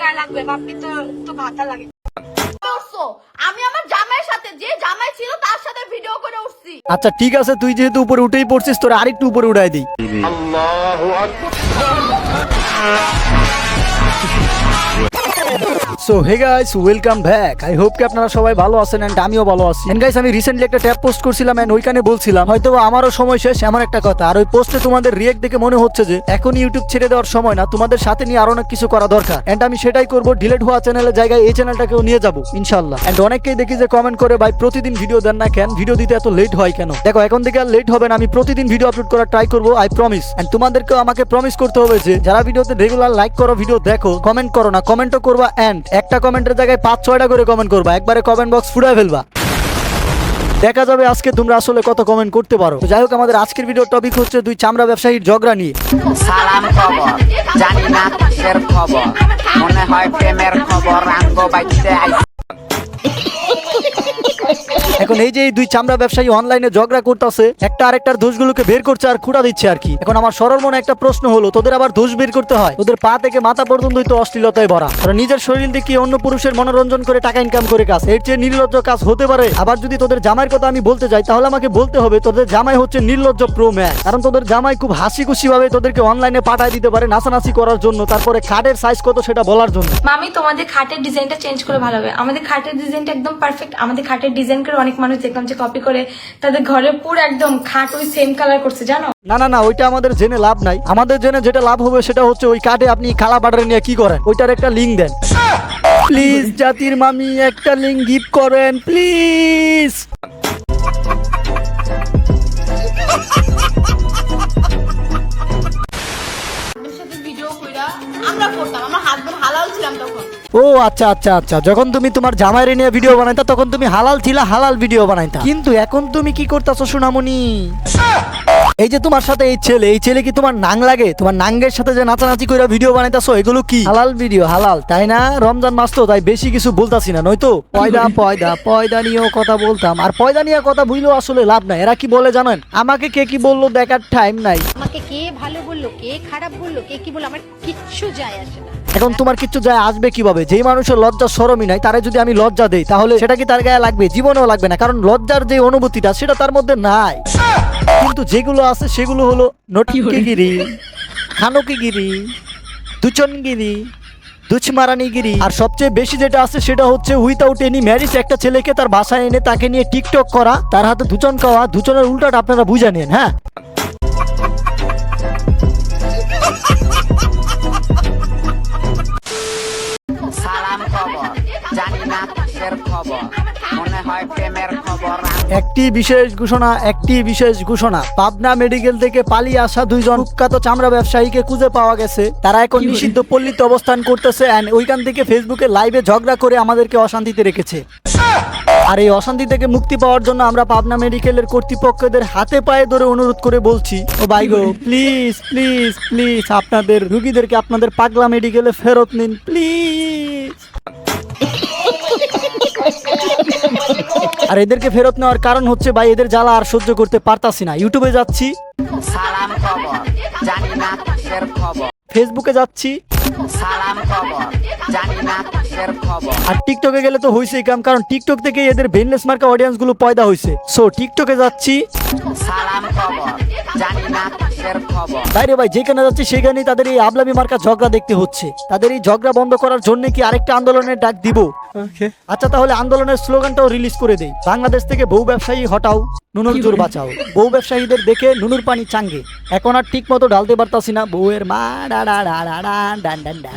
গায়ে লাগবে, বাপি তো তো ভাতা লাগে। আমি আমার জামাইয়ের সাথে, যে জামাই ছিল তার সাথে ভিডিও করে উঠছি। আচ্ছা ঠিক আছে, তুই যেহেতু উপরে উঠেই পড়ছিস, তোর আরেকটু উপরে উঠাই দিই। So hey guys, welcome back. I hope কি আপনারা সবাই ভালো আছেন এন্ড আমিও ভালো আছি। এন্ড গাইস, আমি রিসেন্টলি একটা ট্যাব পোস্ট করছিলাম এন্ড ওইখানে বলছিলাম হয়তো আমারও সময় শেষ, এমন একটা কথা। আর ওই পোস্টে তোমাদের রিয়েক্ট দেখে মনে হচ্ছে যে এখন ইউটিউব ছেড়ে দেওয়ার সময় না, তোমাদের সাথে নিয়ে আরো অনেক কিছু করা দরকার। এন্ড আমি সেটাই করব, ডিলিট হওয়া চ্যানেলের জায়গায় এই চ্যানেলটাকেও নিয়ে যাবো ইনশাআল্লাহ। এন্ড অনেককেই দেখি যে কমেন্ট করে, ভাই প্রতিদিন ভিডিও দেন না কেন, ভিডিও দিতে এত লেট হয় কেন? দেখো এখন থেকে আর লেট হবে না, আমি প্রতিদিন ভিডিও আপলোড করার ট্রাই করবো, আই প্রমিস। এন্ড তোমাদেরকেও আমাকে প্রমিস করতে হবে যে যারা ভিডিওতে রেগুলার লাইক করো, ভিডিও দেখো, কমেন্ট করো না, কমেন্টও করবা। এন্ড একটা কমেন্টের জায়গায় 5-6টা করে কমেন্ট করবা, একবারে কমেন্ট বক্স ফুড়ায় ফেলবা। দেখা যাবে আজকে তোমরা আসলে কত কমেন্ট করতে পারো। তো যাই হোক, আমাদের আজকের ভিডিওর টপিক হচ্ছে দুই চামড়া ব্যবসায়ীর ঝগড়া নিয়ে। সালাম খবর জানি না কিসের খবর, মনে হয় প্রেমের খবর, আঙ্গ বাইতে আইছে। এখন এই যে এই দুই চামড়া ব্যবসায়ী অনলাইনে ঝগড়া করতেছে, একটা আরেকটার দোষগুলোকে বের করছে আর খুঁড়া দিচ্ছে আর কি। এখন আমার সরল মনে একটা প্রশ্ন হলো, তোদের আবার দোষ বের করতে হয়? তোদের পা থেকে মাথা পর্যন্তই তো অশ্লীলতায় ভরা। ওরা নিজের শরীর দেখিয়ে অন্য পুরুষের মনোরঞ্জন করে টাকা ইনকাম করে কাজ, এর চেয়ে নির্লজ্জ কাজ হতে পারে? আবার যদি তোদের জামাইয়ের কথা আমি বলতে যাই, তাহলে আমাকে বলতে হবে তোদের জামাই হচ্ছে নির্লজ্জ প্রো ম্যান। কারণ তোদের জামাই খুব হাসি খুশি ভাবে তোদেরকে অনলাইনে পাঠায় দিতে পারে নাচানাচি করার জন্য, তারপরে খাটের সাইজ কত সেটা বলার জন্য। মামি তোমাদের খাটের ডিজাইনটা চেঞ্জ করে ভালো হবে। আমাদের খাটের ডিজাইনটা একদম পারফেক্ট। আমাদের খাটের ডিজাইন করে অনেক মানুষ দেখলাম যে কপি করে তাদের ঘরে পুরো একদম খাট ওই সেম কালার করছে, জানো? না না না, ওইটা আমাদের জেনে লাভ নাই। আমাদের জেনে যেটা লাভ হবে সেটা হচ্ছে ওই কার্ডে আপনি খালা বাটারে নিয়ে কি করেন, ওইটার একটা লিঙ্ক দেন প্লিজ। জাতির মামি একটা লিঙ্ক গিফট করেন প্লিজ। ভিডিও কইরা আমরা করতাম, আমার হাজবেন্ড হালাল ছিলাম তখন। ও আচ্ছা আচ্ছা আচ্ছা, যখন তুমি তোমার জামাইরে নিয়ে ভিডিও বানাইতা তখন তুমি হালাল ছিলা, হালাল ভিডিও বানাইতা। কিন্তু এখন তুমি কি করতেছো সোনামণি? এই যে তোমার সাথে এই ছেলে কি তোমার নাং লাগে? তোমার নাঙ্গের সাথে যে নাচানাচি করে ভিডিও বানাইতাছো, এগুলো কি হালাল ভিডিও? হালাল তাই না? রমজান মাস তো, তাই বেশি কিছু বলতাছি না, নয়তো পয়দা নিয়েও কথা বলতাম। আর পয়দা নিয়ে কথা বুঝলেও আসলে লাভ নাই। এরা কি বলে জানেন, আমাকে কে কি বললো দেখার টাইম নাই। আমাকে কে ভালো বললো, কে খারাপ বললো, কে কি বললো, আমার কিচ্ছু যায় আসে না। এখন তোমার কিচ্ছু যায় আসবে কিভাবে? যেই মানুষের লজ্জা শরমই নাই, তারে যদি আমি লজ্জা দেই, তাহলে সেটা কি তার গায়ে লাগবে? জীবনেও লাগবে না, কারণ লজ্জার যে অনুভূতিটা সেটা তার মধ্যে নাই। কিন্তু যেগুলো আছে সেগুলো হলো নটকিগিরি, খানকিগিরি, দুচনগিরি, দুচমারানিগিরি। আর সবচেয়ে বেশি যেটা আছে সেটা হচ্ছে উইথাউট এনি ম্যারিজ একটা ছেলেকে তার বাসায় এনে তাকে নিয়ে টিকটক করা, তার হাতে দুচন খাওয়া। দুচনের উল্টাটা আপনারা বুঝে নেন। হ্যাঁ, সালাম খবর জানি না কিসের খবর, মনে হয় প্রেমের খবর। একটি বিশেষ ঘোষণা। পাবনা মেডিকেল থেকে পালিয়ে আসা দুইজন কুখ্যাত চামড়া ব্যবসায়ীকে খুঁজে পাওয়া গেছে। তারা এখন নিষিদ্ধ পল্লীতে অবস্থান করতেছে এন্ড ওইখান থেকে ফেসবুকে লাইভে ঝগড়া করে আমাদেরকে অশান্তিতে রেখেছে। আর এই অশান্তি থেকে মুক্তি পাওয়ার জন্য আমরা পাবনা মেডিকেলের কর্তৃপক্ষদের হাতে পায়ে ধরে অনুরোধ করে বলছি, ও ভাই গো, প্লিজ প্লিজ প্লিজ আপনাদের রুগীদেরকে আপনাদের পাগলা মেডিকেলে ফেরত নিন প্লিজ। আর এদেরকে ফেরত নেওয়ার কারণ হচ্ছে ভাই, এদের জ্বালা আর সহ্য করতে পারতাছি না। ইউটিউবে যাচ্ছি, সালাম খবর জানি না কিসের খবর, ফেসবুকে যাচ্ছি, সালাম খবর জানি না কিসের খবর। আর টিকটকে গেলে তো হইছেই কাম, কারণ টিকটক থেকে এদের ভেনলেস মার্কা অডিয়েন্স গুলো পয়দা হয়েছে। সো টিকটকে যাচ্ছি, সালাম খবর জানি না কিসের খবর। বাইরে ভাই যেখানে যাচ্ছি সেখানেই তাদের এই আবলামি মার্কা ঝগড়া দেখতে হচ্ছে। তাদের এই ঝগড়া বন্ধ করার জন্য কি আরেকটা আন্দোলনের ডাক দিব? আচ্ছা তাহলে আন্দোলনের স্লোগানটাও রিলিজ করে দেই, বাংলাদেশ থেকে বউ ব্যবসায়ী হটাও, নুনুর জোর বাঁচাও। বউ ব্যবসায়ীদের দেখে নুনুর পানি চাঙ্গে, এখন আর ঠিক মতো ঢালতে পারতাছি না বউয়ের মা ডা ডা ডা ডা ডা ডান ডান ডা।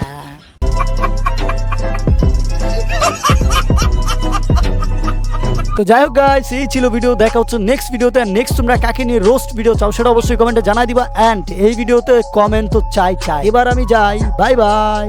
তো যাই হোক গাইস, এই ছিল ভিডিও। দেখা হচ্ছে নেক্সট ভিডিওতে। নেক্সট তোমরা কাকে নিয়ে রোস্ট ভিডিও চাও সেটা অবশ্যই কমেন্টে জানাই দিবা। এন্ড এই ভিডিওতে কমেন্ট তো চাই। এবার আমি যাই, বাই বাই।